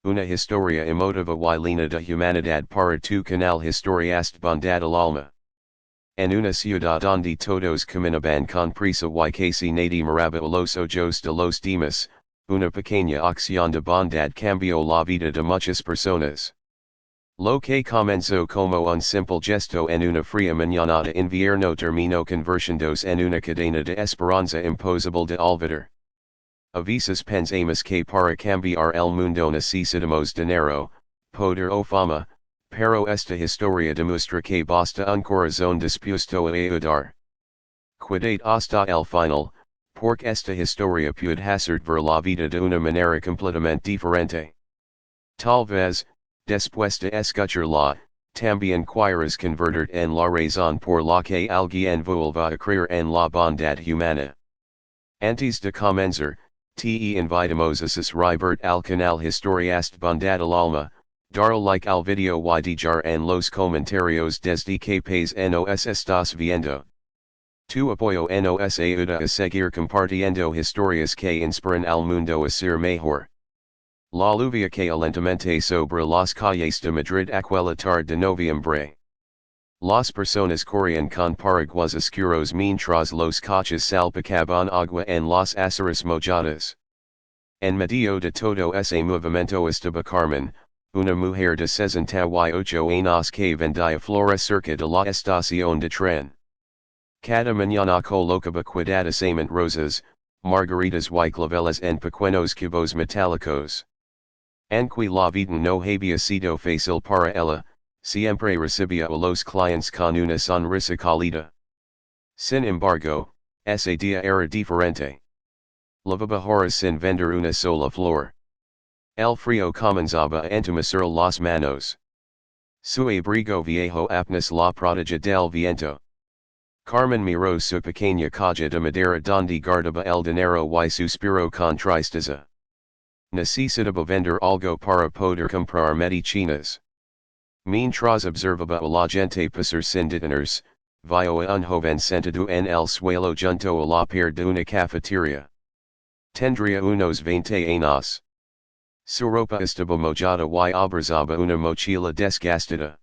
Una historia emotiva y línea de humanidad para tu canal Historias Bondad al alma. En una ciudad donde todos caminaban con prisa y casi nadie miraba a los ojos de los demás, una pequeña acción de bondad cambió la vida de muchas personas. Lo que comenzó como un simple gesto en una fría mañana de invierno terminó convirtiéndose en una cadena de esperanza imposible de olvidar. A veces pensamos que para cambiar el mundo necesitamos dinero, poder o fama, pero esta historia demuestra que basta un corazón dispuesto a ayudar. Cuidado hasta el final, porque esta historia puede hacer ver la vida de una manera completamente diferente. Tal vez, después de escucharla, también quieras convertir en la razón por la que alguien vuelva a creer en la bondad humana. Antes de comenzar, te invitamos a suscribir al canal Historias Bondad al alma, dar like al video y dejar en los comentarios desde que país nos estás viendo. Tu apoyo nos ayuda a seguir compartiendo historias que inspiran al mundo a ser mejor. La lluvia que lentamente sobre las calles de Madrid aquella tarde de noviembre. Las personas corrían con paraguas oscuros mientras los coches salpicaban agua en las aceras mojadas. En medio de todo ese movimiento estaba Carmen, una mujer de 68 años que vendía flores cerca de la estación de tren. Cada mañana colocaba cuidadosamente rosas, margaritas y claveles en pequeños cubos metálicos. Aunque la vida no había sido fácil para ella, siempre recibía a los clientes con una sonrisa cálida. Sin embargo, ese día era diferente. Lavaba horas sin vender una sola flor. El frío comenzaba a entumecer las manos. Su abrigo viejo apenas la protege del viento. Carmen miró su pequeña caja de madera donde guardaba el dinero y suspiró con tristeza. Necesitaba vender algo para poder comprar medicinas. Mientras observaba a la gente pasar sin detenerse, vio a un joven sentado en el suelo junto a la pared de una cafetería. Tendría unos 20 años. Su ropa estaba mojada y abrazaba una mochila desgastada.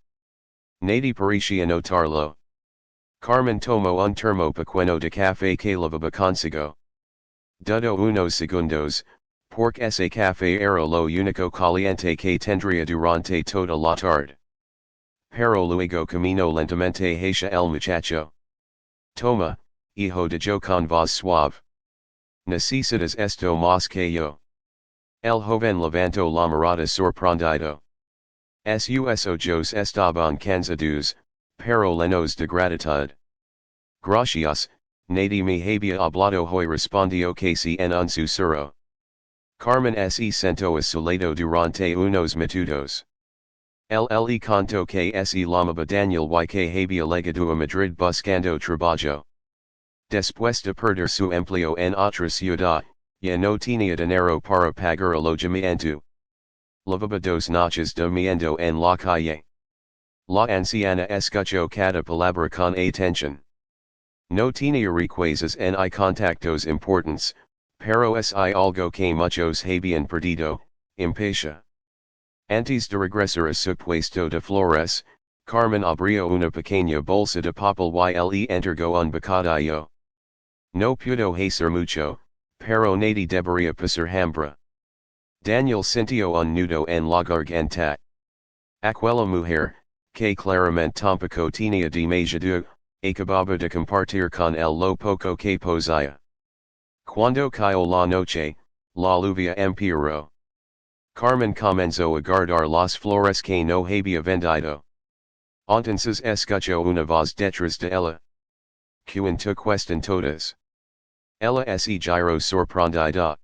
Nadie parecía notarlo. Carmen tomó un termo pequeño de café que lavaba consigo. Dudó unos segundos, porque ese café era lo único caliente que tendría durante toda la tarde. Pero luego caminó lentamente hacia el muchacho. Toma, hijo de yo con voz suave. Necesitas esto más que yo. El joven levantó la mirada sorprendido. Sus ojos estaban cansados, pero llenos de gratitud. Gracias, nadie me había hablado hoy respondió casi en un susurro. Carmen se sentó a su lado durante unos minutos. Él le contó que se llamaba Daniel y que había llegado a Madrid buscando trabajo. Después de perder su empleo en otra ciudad, ya no tenía dinero para pagar alojamiento. Lavaba 2 noches durmiendo en la calle. La anciana escuchó cada palabra con atención. No tenía riquezas ni contactos importantes, pero es algo que muchos habían perdido, impatient. Antes de regresar a su puesto de flores, Carmen abrió una pequeña bolsa de papel y le entregó un bocadillo. No pudo hacer mucho, pero nadie debería pasar hambre. Daniel sintió un nudo en la garganta. Aquella mujer, que claramente tampoco tenía demasiado, acababa de compartir con él lo poco que poseía. Cuando cayó la noche, la lluvia empeoró. Carmen comenzó a guardar las flores que no había vendido. Entonces escuchó una voz detrás de ella. ¿Quién te cuestan todas? Ella se giró sorprendida.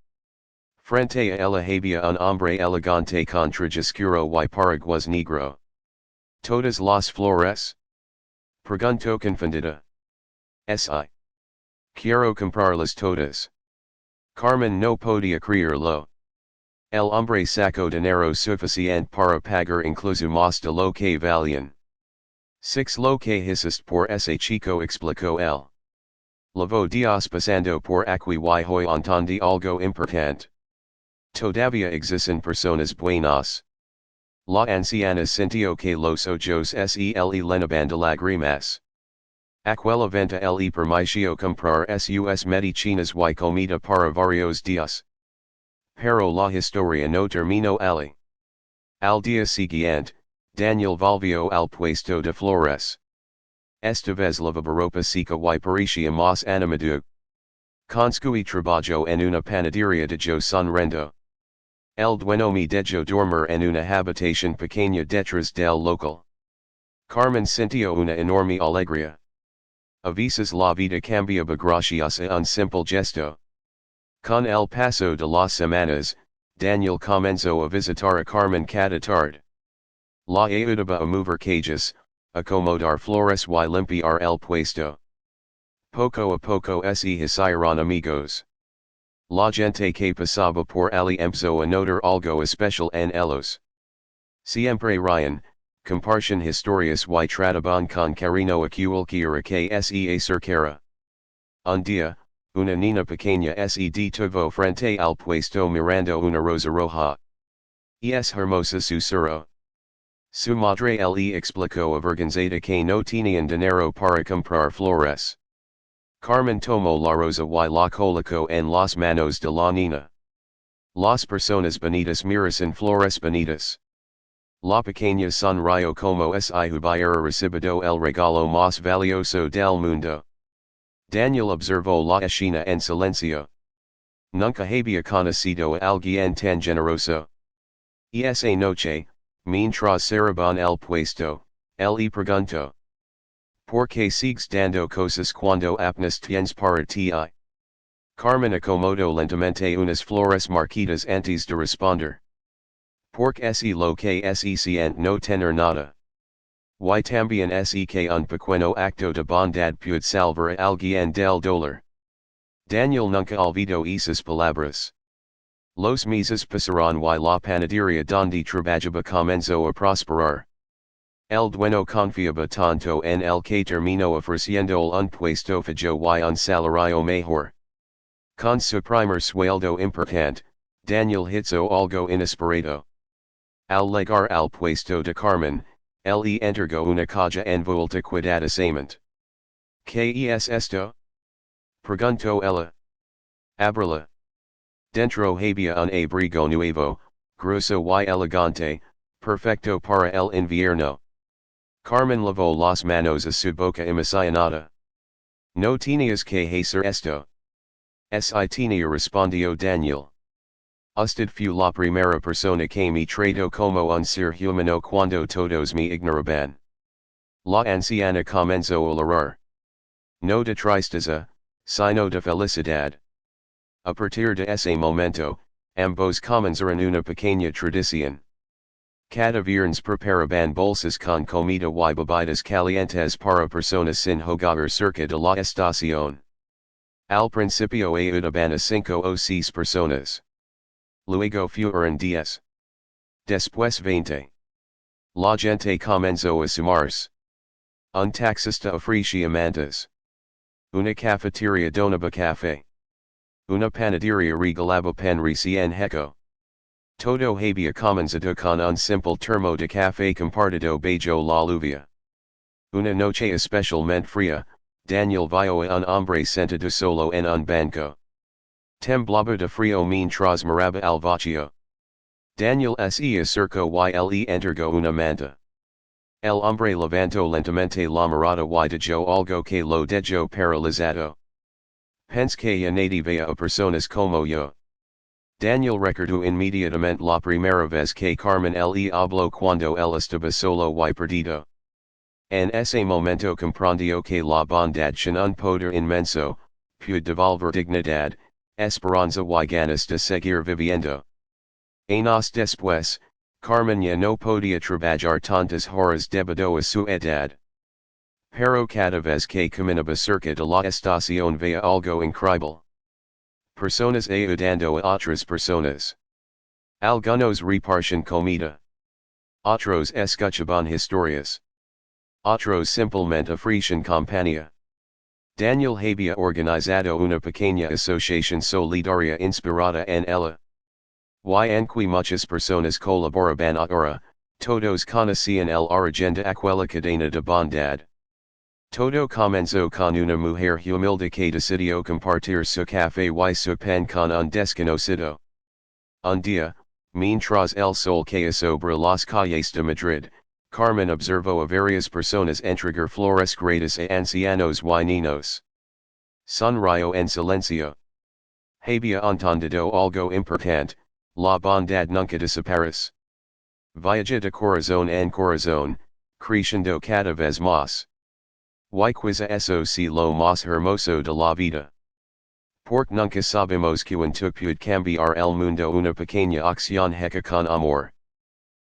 Frente a ella había un hombre elegante con traje oscuro y paraguas negro. ¿Todas las flores? Preguntó confundida. Si. Quiero comprarlas todas. Carmen no podía creerlo. El hombre sacó dinero suficiente para pagar incluso más de lo que valían. Six lo que hiciste por ese chico explicó él. Llevo días pasando por aquí y hoy entendí algo importante. Todavía existen personas buenas. La anciana sintió que los ojos se le llenaban de lágrimas. Aquella venta le permitió comprar sus medicinas y comida para varios días. Pero la historia no terminó allí. Al día siguiente, Daniel volvió al puesto de flores. Esta vez la ropa seca y parecía más animado. Conscui trabajo en una panadería de yo sonrendo. El dueño me dejó dormir en una habitación pequeña detrás del local. Carmen sintió una enorme alegría. A veces la vida cambiaba gracias a un simple gesto. Con el paso de las semanas, Daniel comenzó a visitar a Carmen cada tarde. La ayudaba a mover cajas, acomodar flores y limpiar el puesto. Poco a poco se hicieron amigos. La gente que pasaba por allí empezó a notar algo especial en ellos. Siempre Ryan, compartían historias y trataban con cariño a cualquiera que se acercara. Un día, una niña pequeña se detuvo frente al puesto mirando una rosa roja. Es hermosa susurró. Su madre le explicó avergonzada que no tenían dinero para comprar flores. Carmen tomó la rosa y la colocó en las manos de la niña. Las personas bonitas merecen flores bonitas. La pequeña sonrió como si hubiera recibido el regalo más valioso del mundo. Daniel observó la escena en silencio. Nunca había conocido a alguien tan generoso. Esa noche, mientras cerraban el puesto, él le preguntó. ¿Por qué sigues dando cosas cuando apenas tienes para ti? Carmen acomodó lentamente unas flores marquitas antes de responder. Porque si lo que se siente no tener nada. Y también se que un pequeño acto de bondad puede salvar a alguien del dolor. Daniel nunca olvidó esas palabras. Los meses pasaron y la panadería donde trabajaba comenzó a prosperar. El dueño confiaba tanto en el que terminó ofreciendo un puesto fijo y un salario mejor. Con su primer sueldo importante, Daniel hizo algo inesperado. Al llegar al puesto de Carmen, él le entregó una caja envuelta cuidadosamente. ¿Qué es esto? Preguntó ella. Ábrela. Dentro había un abrigo nuevo, grueso y elegante, perfecto para el invierno. Carmen lavó las manos a su boca emocionada. No tenías que hacer esto. Si tenía respondió Daniel. Usted fue la primera persona que me trató como un ser humano cuando todos me ignoraban. La anciana comenzó a llorar. No de tristeza, sino de felicidad. A partir de ese momento, ambos comenzaron una pequeña tradición. Cada viernes preparaban bolsas con comida y bebidas calientes para personas sin hogar cerca de la estación. Al principio ayudaban a 5 o 6 personas. Luego fueron 10. Después 20. La gente comenzó a sumarse. Un taxista ofrecía mantas. Una cafetería donaba café. Una panadería regalaba pan recién hecho. Todo había comenzado con un simple termo de café compartido bajo la lluvia. Una noche especialmente fría, Daniel vio a un hombre sentado solo en un banco. Temblaba de frío mientras miraba al vacío. Daniel se acercó y le entregó una manta. El hombre levantó lentamente la mirada y dijo algo que lo dejó paralizado. Pensé que ya nadie veía a personas como yo. Daniel recordó inmediatamente la primera vez que Carmen le habló cuando él estaba solo y perdido. En ese momento comprendió que la bondad tiene un poder inmenso, puede devolver dignidad, esperanza y ganas de seguir viviendo. Años después, Carmen ya no podía trabajar tantas horas debido a su edad. Pero cada vez que caminaba cerca de la estación veía algo increíble. Personas ayudando a otras personas. Algunos repartían comida. Otros escuchaban historias. Otros simplemente ofrecían compañía. Daniel había organizado una pequeña asociación solidaria inspirada en ella. Y anque muchas personas colaboraban ahora, todos conocían el agenda aquella cadena de bondad. Todo comenzó con una mujer humilde que decidió compartir su café y su pan con un desconocido. Un día, mientras el sol caía sobre las calles de Madrid, Carmen observó a varias personas entregar flores gratis a ancianos y niños. Sonrió en silencio. Había entendido algo importante, la bondad nunca desaparece. Viaja de corazón en corazón, creciendo cada vez más. Y quizá eso si lo más hermoso de la vida. Porque nunca sabemos cuánto puede cambiar el mundo una pequeña acción hecha con amor.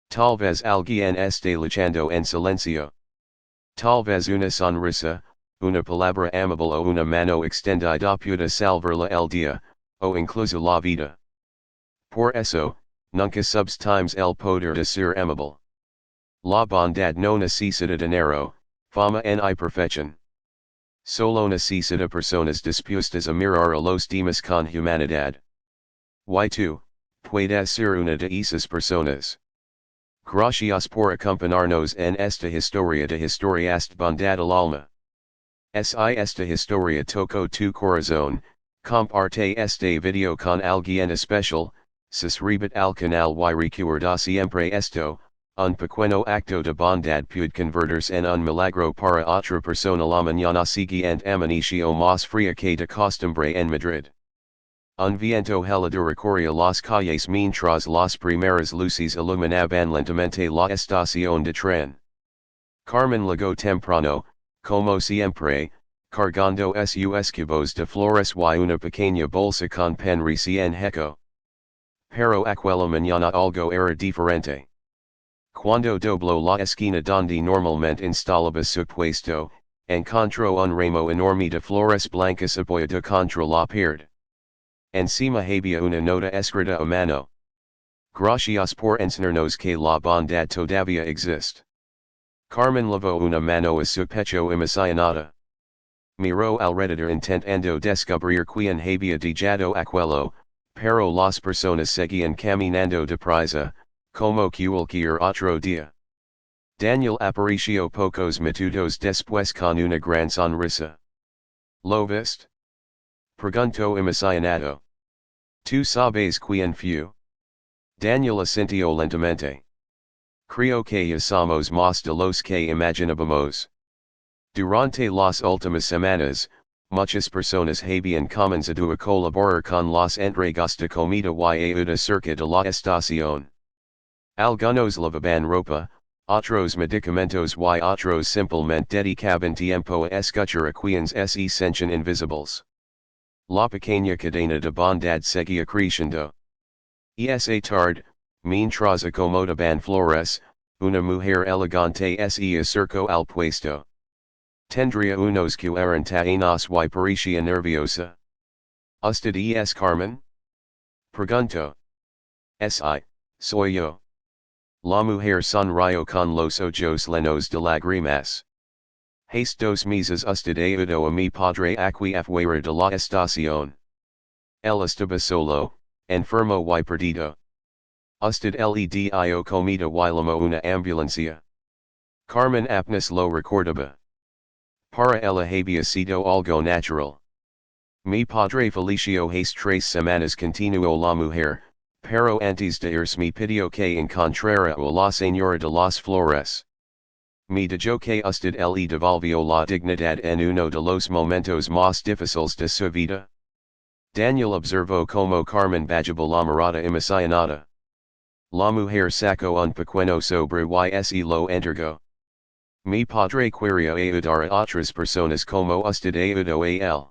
Tal vez alguien esté luchando en silencio. Tal vez una sonrisa, una palabra amable o una mano extendida pueda salvarle el día, o incluso la vida. Por eso, nunca subestimes el poder de ser amable. La bondad no necesita dinero, fama ni perfección. Solo necesita personas dispuestas a mirar a los demás con humanidad. Y tú, puedes ser una de esas personas. Gracias por acompañarnos en esta historia de historias de bondad al alma. Si esta historia tocó tu corazón, comparte este video con alguien especial, suscríbete al canal y recuerda siempre esto, un pequeño acto de bondad puede convertirse en un milagro para otra persona la mañana siguiente amaneció más fría que de costumbre en Madrid. Un viento helado recorría las calles mientras las primeras luces iluminaban lentamente la estación de tren. Carmen llegó temprano, como siempre, cargando sus cubos de flores y una pequeña bolsa con pan recién hecho. Pero aquella mañana algo era diferente. Cuando dobló la esquina donde normalmente instalaba su puesto, encontró un ramo enorme de flores blancas apoyado contra la pared. Encima había una nota escrita a mano. Gracias por enseñarnos que la bondad todavía existe. Carmen lavó una mano a su pecho emocionada. Miró alrededor intentando descubrir quién había dejado aquello, pero las personas seguían caminando deprisa, como cualquier otro día. Daniel apareció pocos minutos después con una gran sonrisa. ¿Lo viste? Preguntó emocionado. ¿Tú sabes quién fue? Daniel asintió lentamente. Creo que ya somos más de los que imaginábamos. Durante las últimas semanas, muchas personas habían comenzado a colaborar con las entregas de comida y ayuda cerca de la estación. Algunos lavaban ropa, otros medicamentos y otros simplemente dedicaban tiempo a escuchar a quienes se sentían invisibles. La pequeña cadena de bondad seguía creciendo. Esa tarde, mientras acomodaban flores, una mujer elegante se acercó al puesto. Tendría unos 40 años y parecía nerviosa. ¿Usted es Carmen? Preguntó. Sí, soy yo. La mujer sonrió con los ojos llenos de lágrimas. Hace 2 meses usted ayudó a mi padre aquí afuera de la estación. Él estaba solo, enfermo y perdido. Usted le dio comida y llamó una ambulancia. Carmen apenas lo recordaba. Para ella había sido algo natural. Mi padre falleció hace 3 semanas, continuó la mujer, pero antes de irse me pidió que encontrara a la señora de las flores. Me dijo que usted le devolvió la dignidad en uno de los momentos más difíciles de su vida. Daniel observó como Carmen bajaba la mirada emocionada. La mujer sacó un pequeño sobre y se lo entregó. Mi padre quería ayudar a otras personas como usted ayudó a él.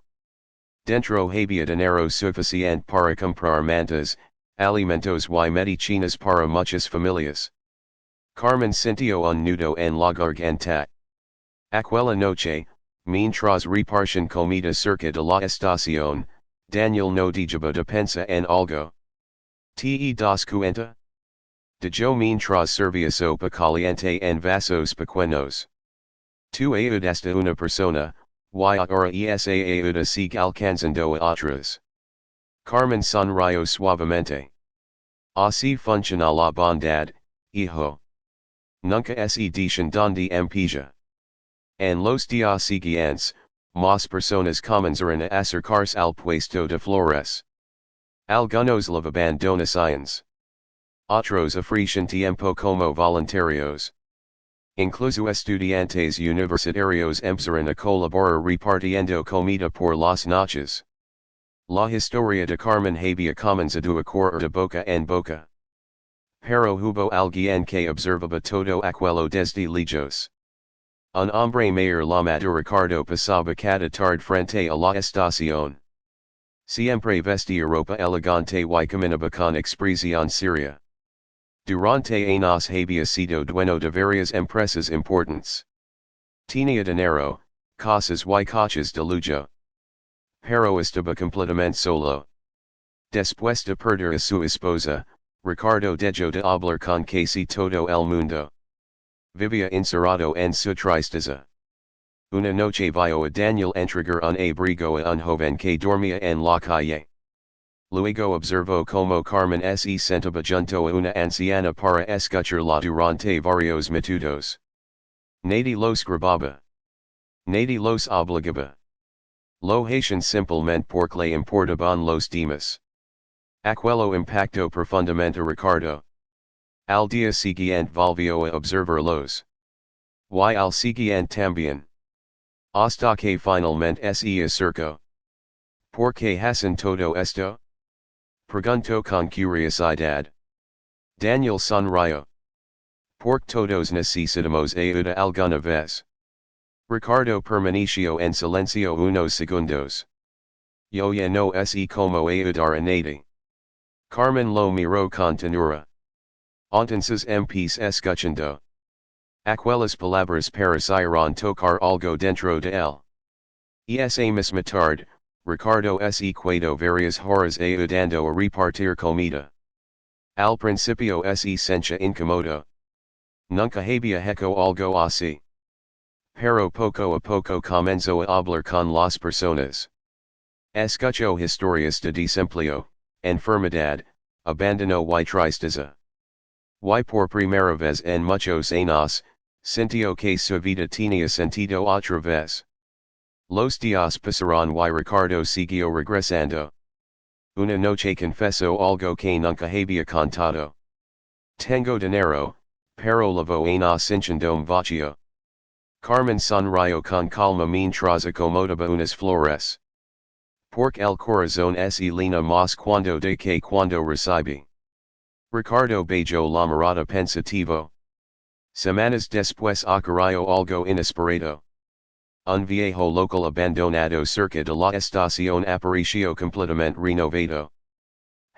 Dentro había dinero suficiente para comprar mantas, alimentos y medicinas para muchas familias. Carmen sintió un nudo en la garganta. Aquella noche, mientras repartían comida cerca de la estación, Daniel no dejaba de pensar en algo. ¿Te das cuenta? Dijo mientras servía sopa caliente en vasos pequeños. Tú ayudaste a una persona, y ahora esa ayuda sigue alcanzando a otras. Carmen sonrió suavemente. Así funciona la bondad, hijo. Nunca es edición donde empieza. En los días siguientes, más personas comenzaron a acercarse al puesto de flores. Algunos los abandonaciones. Otros ofrecen tiempo como voluntarios. Incluso estudiantes universitarios empezaron a colaborar repartiendo comida por las noches. La historia de Carmen había comenzado a correr de boca en boca. Pero hubo alguien que observaba todo aquello desde lejos. Un hombre mayor llamado Ricardo pasaba cada tarde frente a la estación. Siempre vestía ropa elegante y caminaba con expresión seria. Durante años había sido dueño de varias empresas importantes. Tenía dinero, casas y coches de lujo. Pero estaba completamente solo. Después de perder a su esposa, Ricardo dejó de hablar con casi todo el mundo. Vivía encerrado en su tristeza. Una noche vio a Daniel entregar un abrigo a un joven que dormía en la calle. Luego observó como Carmen se sentaba junto a una anciana para escucharla durante varios minutos. Nadie los grababa. Nadie los obligaba. Lo hacían simplemente porque le importaban los demás. Aquello impactó profundamente a Ricardo. Al día siguiente volvió a observarlos. Y al siguiente también. Hasta que finalmente se acercó. ¿Por qué hacen todo esto? Preguntó con curiosidad. Daniel sonrió. Porque todos necesitamos ayuda alguna vez. Ricardo permaneció en silencio unos segundos. Yo ya no sé cómo ayudar a nadie. Carmen lo miró con ternura. Entonces empecé escuchando. Aquellas palabras parecieron tocar algo dentro de él. Esa misma tarde, Ricardo se quedó varias horas ayudando a repartir comida. Al principio se sentía incómodo. Nunca había hecho algo así. Pero poco a poco comenzó a hablar con las personas. Escuchó historias de desempleo, enfermedad, abandono y tristeza. Y por primera vez en muchos años, sintió que su vida tenía sentido otra vez. Los días pasaron y Ricardo siguió regresando. Una noche confesó algo que nunca había contado. Tengo dinero, pero lo voy a sinchindome vacío. Carmen sonrió con calma mientras acomodaba unas flores. Porque el corazón se llena más cuando de que cuando recibe. Ricardo beijó la mirada pensativo. Semanas después ocurrió algo inesperado. Un viejo local abandonado cerca de la estación apareció completamente renovado.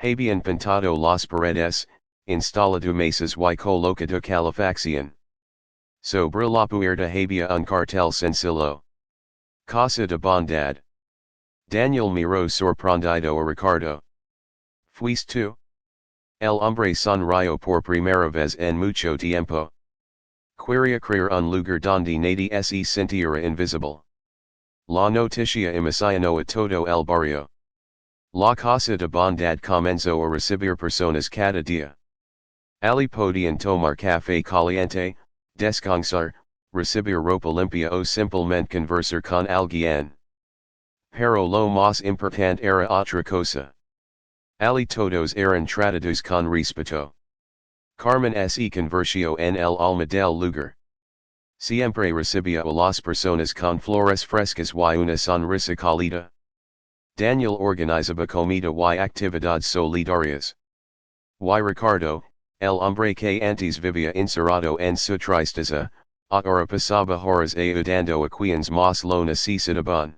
Habían pintado las paredes, instalado mesas y colocado calefacción. Sobre la puerta había un cartel sencillo. Casa de Bondad. Daniel miró sorprendido a Ricardo. ¿Fuiste tú? El hombre sonrió por primera vez en mucho tiempo. Quería crear un lugar donde nadie se sintiera invisible. La noticia emocionó a todo el barrio. La Casa de Bondad comenzó a recibir personas cada día. Allí podían tomar café caliente, descansar, recibir ropa limpia o simplemente conversar con alguien. Pero lo más importante era otra cosa. Allí todos eran tratados con respeto. Carmen se convirtió en el alma del lugar. Siempre recibía a las personas con flores frescas y una sonrisa cálida. Daniel organizaba comida y actividades solidarias. Y Ricardo, el hombre que antes vivía encerrado en su tristeza, ahora pasaba horas ayudando a quienes más lo necesitaban.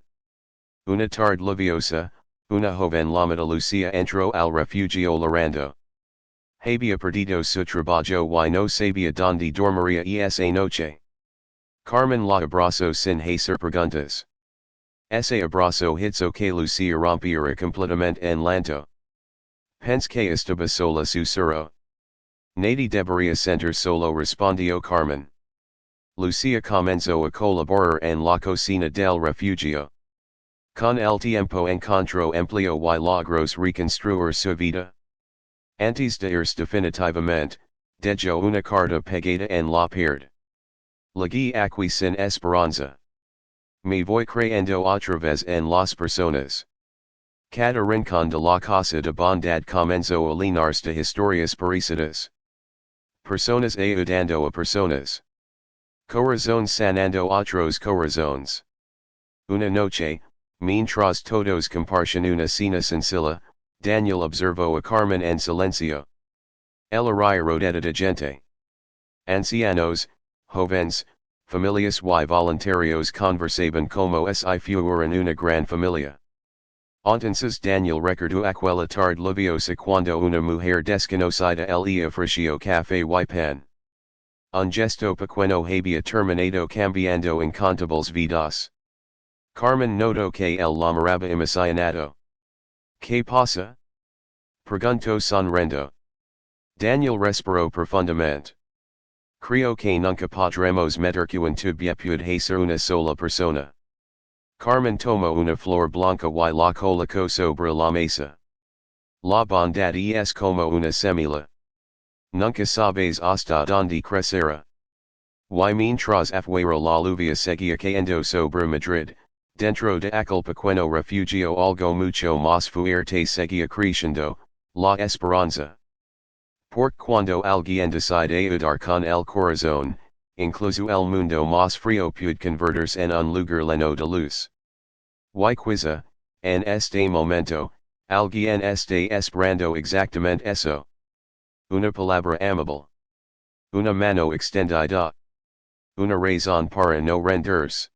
Una tarde lluviosa, una joven llamada Lucía entró al refugio llorando. Había perdido su trabajo y no sabía dónde dormiría esa noche. Carmen la abrazó sin hacer preguntas. Ese abrazo hizo que Lucía rompiera completamente en llanto. Pensé que estaba sola susurró. Nadie debería sentir solo respondió Carmen. Lucía comenzó a colaborar en la cocina del refugio. Con el tiempo encontró empleo y logró reconstruir su vida. Antes de irse definitivamente, dejo una carta pegada en la pared. Lagi aquí sin esperanza. Me voy creyendo otra vez en las personas. Cada rincón de la casa de bondad comenzó a llenarse de historias parecidas. Personas ayudando a personas. Corazones sanando otros corazones. Una noche, mientras todos compartían una cena sencilla, Daniel observó a Carmen en silencio. Ella ría rodeada de gente. Ancianos, jóvenes, familias y voluntarios conversaban como si fueran una gran familia. Entonces Daniel recordó aquella tarde lluviosa cuando una mujer desconocida le ofreció café y pan. Un gesto pequeño había terminado cambiando incontables vidas. Carmen notó que él la miraba emocionado. ¿Qué pasa? Preguntó sonriendo. Daniel respiró profundamente. Creo que nunca podremos meter cuánto puede hacer una sola persona. Carmen tomó una flor blanca y la colocó sobre la mesa. La bondad es como una semilla. Nunca sabes hasta donde crecerá. Y mientras afuera la lluvia seguía cayendo sobre Madrid, dentro de aquel pequeño refugio algo mucho más fuerte seguía creciendo, la esperanza. Porque cuando alguien decide ayudar con el corazón, incluso el mundo más frío puede convertirse en un lugar lleno de luz. Y quizá, en este momento, alguien esté esperando exactamente eso. Una palabra amable. Una mano extendida. Una razón para no rendirse.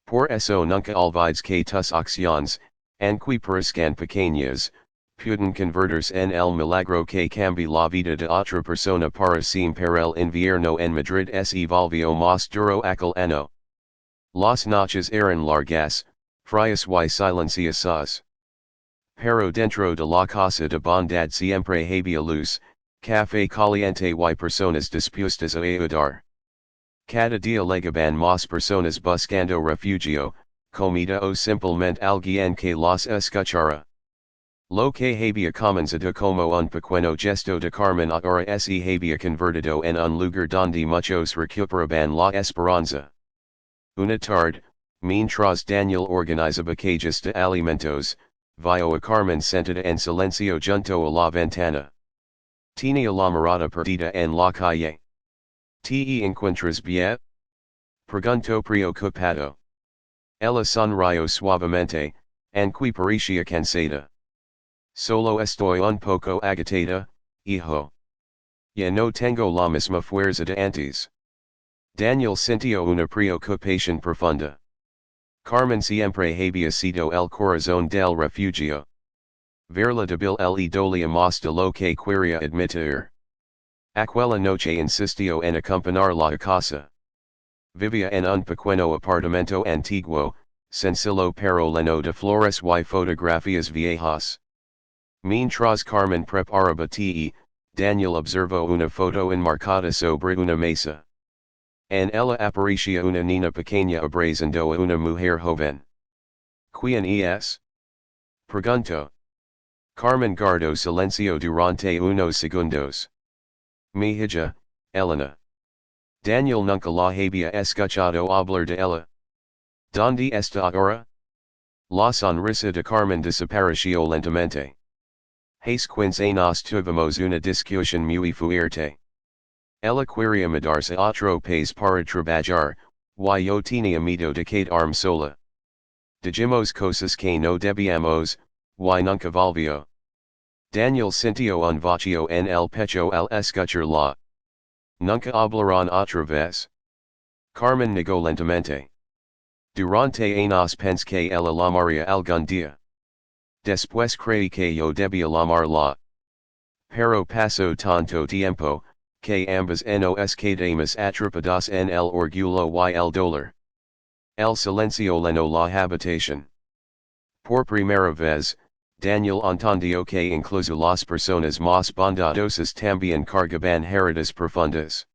Por eso nunca olvides que tus acciones, aunque parezcan pequeñas, pueden convertirse en el milagro que cambia la vida de otra persona para siempre. El invierno en Madrid se volvió más duro aquel año. Las noches eran largas, frías y silenciosas. Pero dentro de la casa de bondad siempre había luz, café caliente y personas dispuestas a ayudar. Cada día llegaban más personas buscando refugio, comida o simplemente alguien que las escuchara. Lo que había comenzado como un pequeño gesto de Carmen ahora se había convertido en un lugar donde muchos recuperaban la esperanza. Una tarde, mientras Daniel organizaba cajas de alimentos, vio a Carmen sentada en silencio junto a la ventana. Tenía la mirada perdida en la calle. ¿Te encuentras bien? Preguntó preocupado. Ella sonrió suavemente, aunque parecía cansada. Solo estoy un poco agitada, hijo. Ya no tengo la misma fuerza de antes. Daniel sintió una preocupación profunda. Carmen siempre había sido el corazón del refugio. Verla débil le dolía más de lo que quería admitir. Aquella noche insistió en acompañarla a casa. Vivía en un pequeño apartamento antiguo, sencillo pero lleno de flores y fotografías viejas. Mientras Carmen preparaba té, Daniel observó una foto enmarcada sobre una mesa. En ella aparecía una niña pequeña abrazando a una mujer joven. ¿Quién es? Preguntó. Carmen guardó silencio durante unos segundos. Mi hija, Elena. Daniel nunca la había escuchado hablar de ella. ¿Dónde está ahora? La sonrisa de Carmen desapareció lentamente. Hace 15 años tuvimos una discusión muy fuerte. Ella quería mudarse a otro país para trabajar, y yo tenía miedo de quedarme sola. Dijimos cosas que no debíamos, y nunca volvió. Daniel sintió un vacío en el pecho al escucharla. Nunca hablaron otra vez. Carmen negó lentamente. Durante años pensé que ella la amaría algún día. Después creí que yo debía amarla. Pero pasó tanto tiempo, que ambas nos quedamos atrapadas en el orgullo y el dolor. El silencio llenó la habitación. Por primera vez, Daniel entendió que incluso las personas más bondadosas también cargaban heridas profundas.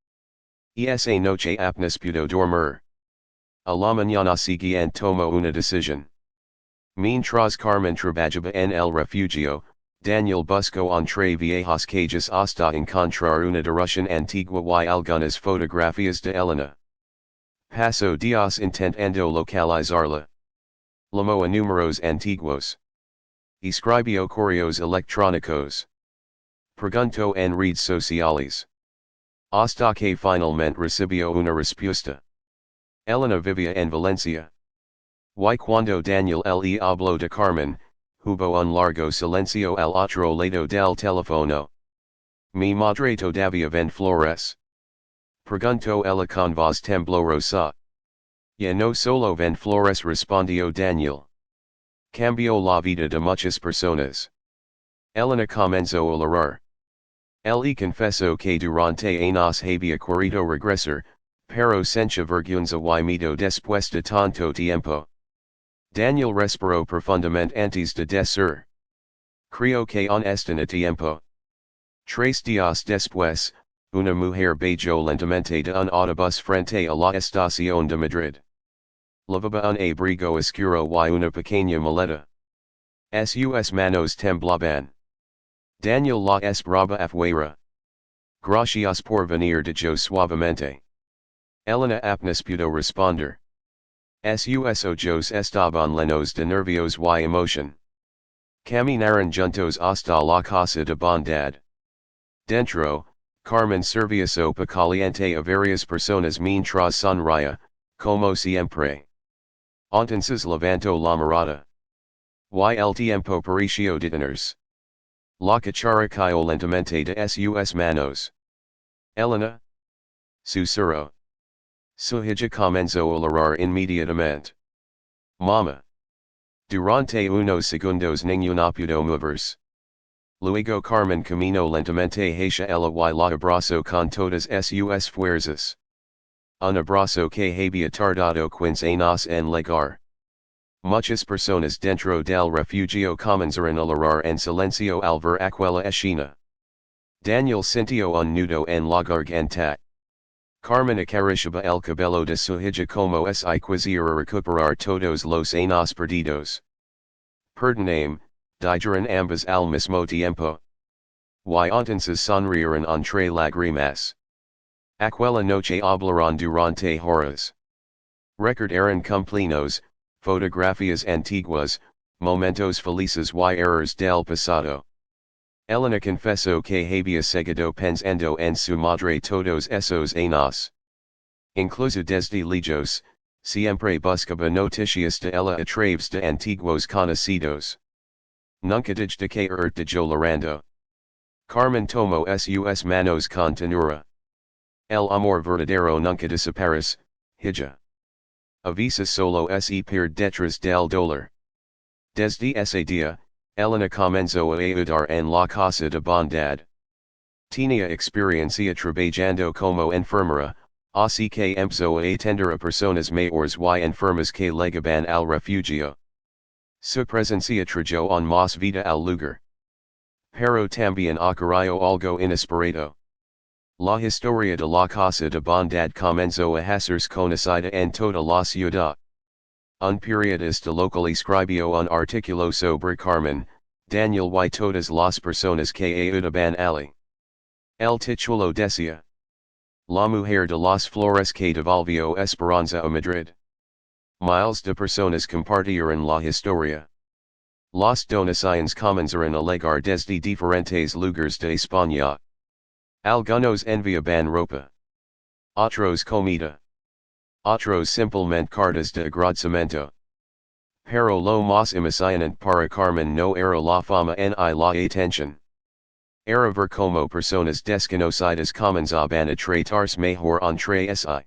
Esa noche apenas pudo dormir. A la mañana siguiente tomó una decisión. Mientras Carmen trabajaba en el refugio, Daniel busco entre viejas calles hasta encontrar una dirección antigua y algunas fotografías de Elena. Paso Dios intentando localizarla. Llamó a números antiguos. Escribió correos electrónicos. Preguntó en redes sociales. Hasta que finalmente recibió una respuesta. Elena vivía en Valencia. Y cuando Daniel le habló de Carmen, hubo un largo silencio al otro lado del teléfono. Mi madre todavía ven flores. Preguntó ella con voz temblorosa. Ya no solo ven flores respondió Daniel. Cambió la vida de muchas personas. Elena comenzó a llorar. Le confesó que durante años había querido regresar, pero sentía vergüenza y miedo después de tanto tiempo. Daniel respiró profundamente antes de decir. Creo que aún está a tiempo. 3 días después, una mujer bajó lentamente de un autobús frente a la estación de Madrid. Llevaba un abrigo oscuro y una pequeña maleta. Sus manos temblaban. Daniel la esperaba afuera. Gracias por venir dijo suavemente. Elena apenas pudo responder. Sus ojos estaban llenos de nervios y emoción. Caminaron juntos hasta la casa de bondad. Dentro, Carmen servía sopa caliente a varias personas mientras sonreía, como siempre. Entonces levantó la mirada. Y el tiempo pareció detenerse. La cuchara cayó lentamente de sus manos. Elena. Susurró. Su hija comenzó a llorar inmediatamente. Mama. Durante unos segundos ninguno pudo moverse. Luego Carmen caminó lentamente hacia ella y la abrazó con todas sus fuerzas. Un abrazo que había tardado 15 años en llegar. Muchas personas dentro del refugio comenzaron a llorar en silencio al ver aquella escena. Daniel sintió un nudo en la garganta. Carmen acariciaba el cabello de su hija como si quisiera recuperar todos los años perdidos. Perdoname, dijeron ambas al mismo tiempo. Y entonces sonrieron entre lágrimas. Aquella noche hablaron durante horas. Recordaron cumpleaños, fotografías antiguas, momentos felices y errores del pasado. Elena confesó que había seguido pensando en su madre todos esos años. Incluso desde lejos, siempre buscaba noticias de ella a través de antiguos conocidos. Nunca dejó de caer de llorando. Carmen tomó sus manos con ternura. El amor verdadero nunca desaparece, hija. A veces solo se pierde detrás del dolor. Desde ese día, Elena comenzó a ayudar en la casa de bondad. Tenía experiencia trabajando como enfermera, así que empezó a atender a personas mayores y enfermas que llegaban al refugio. Su presencia trajo aún más vida al lugar. Pero también ocurrió algo inesperado. La historia de la casa de bondad comenzó a hacerse conocida en toda la ciudad. Un periodista local escribió un artículo sobre Carmen, Daniel y todas las personas que ayudaban allí. El título decía: La mujer de las flores que devolvió esperanza a Madrid. Miles de personas compartieron la historia. Las donaciones comenzaron a llegar desde diferentes lugares de España. Algunos enviaban ropa. Otros comida. Otros simplemente cartas de agradecimiento. Pero lo más emocionante para Carmen no era la fama ni la atención. Era ver como personas desconocidas comenzaban a tratarse mejor entre sí.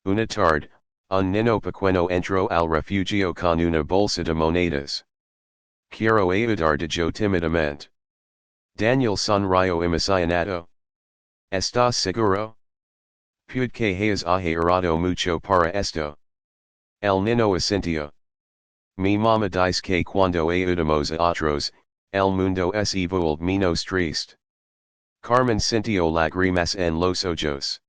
Una tarde, un niño pequeño entró al refugio con una bolsa de monedas. Quiero ayudar, dijo tímidamente. Daniel sonrió emocionado. ¿Estás seguro? Puede que hayas ahorrado mucho para esto. El niño asintió. Mi mamá dice que cuando ayudamos a otros, el mundo se vuelve menos triste. Carmen sintió lágrimas en los ojos.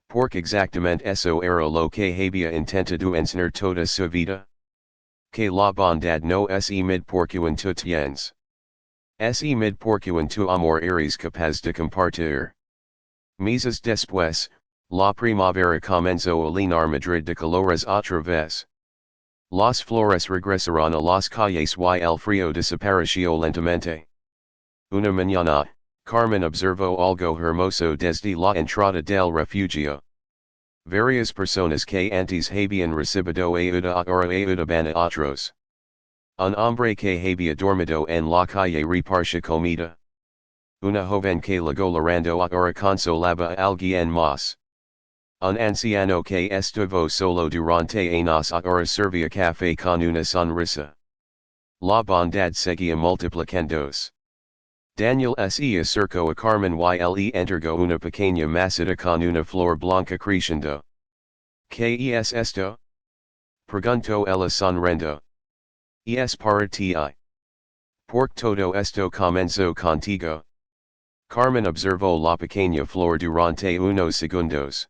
Porque exactamente eso era lo que había intentado enseñar toda su vida. Que la bondad no es mid porque tú tienes. Se mid porcuan tu amor eres capaz de compartir. Meses después, la primavera comenzó a llenar Madrid de colores otra vez. Las flores regresaron a las calles y el frío desapareció lentamente. Una mañana, Carmen observó algo hermoso desde la entrada del refugio. Varias personas que antes habían recibido ayuda ahora ayudaban a otros. Un hombre que había dormido en la calle repartía comida. Una joven que luego llorando ahora consolaba a alguien más. Un anciano que estuvo solo durante años ahora servía café con una sonrisa. La bondad seguía multiplicándose. Daniel se acercó a Carmen y le entregó una pequeña maceta con una flor blanca creciendo. ¿Qué es esto? Preguntó ella sonriendo. Es para ti. Porque todo esto comenzó contigo. Carmen observó la pequeña flor durante unos segundos.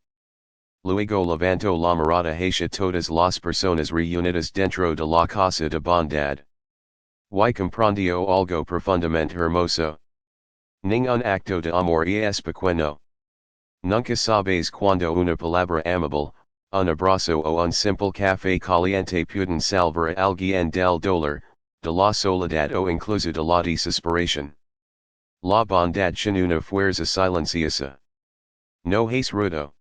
Luego levantó la mirada hacia todas las personas reunidas dentro de la casa de bondad. Y comprendió algo profundamente hermoso. Ningún acto de amor es pequeño. Nunca sabes cuando una palabra amable, un abrazo o un simple café caliente pueden salvar a alguien del dolor, de la soledad o incluso de la desesperación. La bondad tiene una fuerza silenciosa. No es rudo.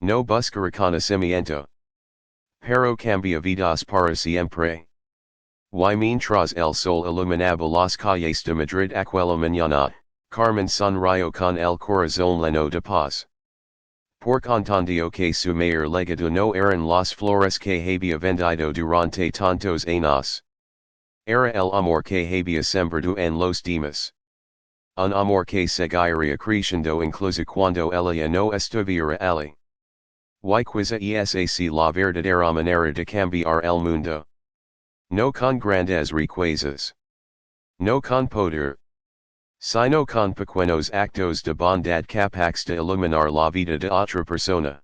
No busca reconocimiento. Pero cambia vidas para siempre. Y mientras el sol iluminaba las calles de Madrid aquella mañana, Carmen sonrió con el corazón lleno de paz. Porque entendió que su mayor legado no eran las flores que había vendido durante tantos años. Era el amor que había sembrado en los demás. Un amor que seguiría creciendo incluso cuando ella no estuviera allí. Y quizá esa la verdadera manera de cambiar el mundo. No con grandes riquezas. No con poder. Sino con pequeños actos de bondad capaces de iluminar la vida de otra persona.